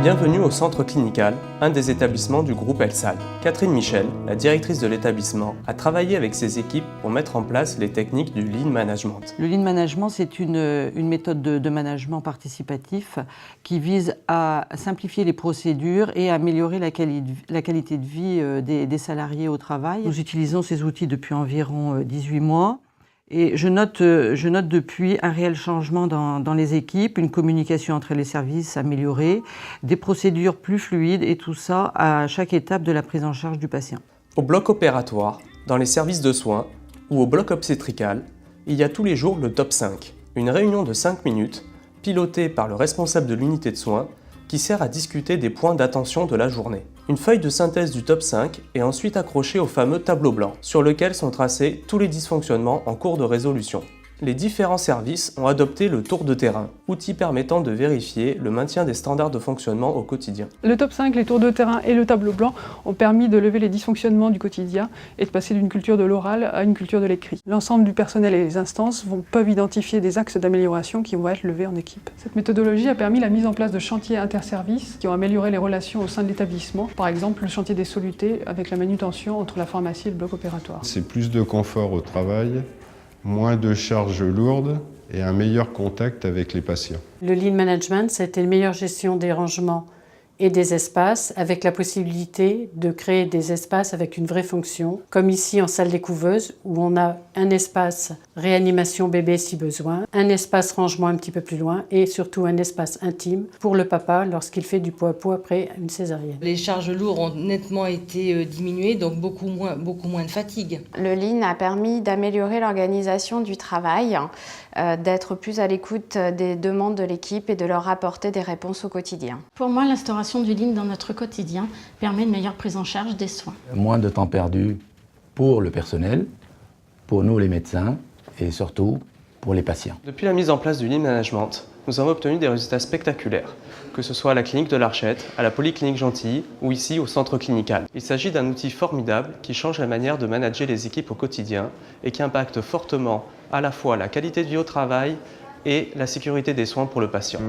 Bienvenue au Centre Clinical, un des établissements du groupe ELSAD. Catherine Michel, la directrice de l'établissement, a travaillé avec ses équipes pour mettre en place les techniques du Lean Management. Le Lean Management, c'est une méthode de management participatif qui vise à simplifier les procédures et à améliorer la qualité de vie des salariés au travail. Nous utilisons ces outils depuis environ 18 mois. Et je note depuis un réel changement dans les équipes, une communication entre les services améliorée, des procédures plus fluides et tout ça à chaque étape de la prise en charge du patient. Au bloc opératoire, dans les services de soins ou au bloc obstétrical, il y a tous les jours le top 5, une réunion de 5 minutes pilotée par le responsable de l'unité de soins qui sert à discuter des points d'attention de la journée. Une feuille de synthèse du top 5 est ensuite accrochée au fameux tableau blanc, sur lequel sont tracés tous les dysfonctionnements en cours de résolution. Les différents services ont adopté le tour de terrain, outil permettant de vérifier le maintien des standards de fonctionnement au quotidien. Le top 5, les tours de terrain et le tableau blanc ont permis de lever les dysfonctionnements du quotidien et de passer d'une culture de l'oral à une culture de l'écrit. L'ensemble du personnel et les instances peuvent identifier des axes d'amélioration qui vont être levés en équipe. Cette méthodologie a permis la mise en place de chantiers interservices qui ont amélioré les relations au sein de l'établissement. Par exemple, le chantier des solutés avec la manutention entre la pharmacie et le bloc opératoire. C'est plus de confort au travail, moins de charges lourdes et un meilleur contact avec les patients. Le Lean Management, c'était une meilleure gestion des rangements et des espaces, avec la possibilité de créer des espaces avec une vraie fonction, comme ici en salle des couveuses, où on a un espace réanimation bébé si besoin, un espace rangement un petit peu plus loin, et surtout un espace intime pour le papa lorsqu'il fait du pot à pot après une césarienne. Les charges lourdes ont nettement été diminuées, donc beaucoup moins de fatigue. Le Lean a permis d'améliorer l'organisation du travail, d'être plus à l'écoute des demandes de l'équipe et de leur apporter des réponses au quotidien. Pour moi, l'instauration du Lean dans notre quotidien permet une meilleure prise en charge des soins. Moins de temps perdu pour le personnel, pour nous les médecins et surtout pour les patients. Depuis la mise en place du Lean Management, nous avons obtenu des résultats spectaculaires, que ce soit à la clinique de l'Archette, à la Polyclinique Gentilly ou ici au Centre Clinical. Il s'agit d'un outil formidable qui change la manière de manager les équipes au quotidien et qui impacte fortement à la fois la qualité de vie au travail et la sécurité des soins pour le patient.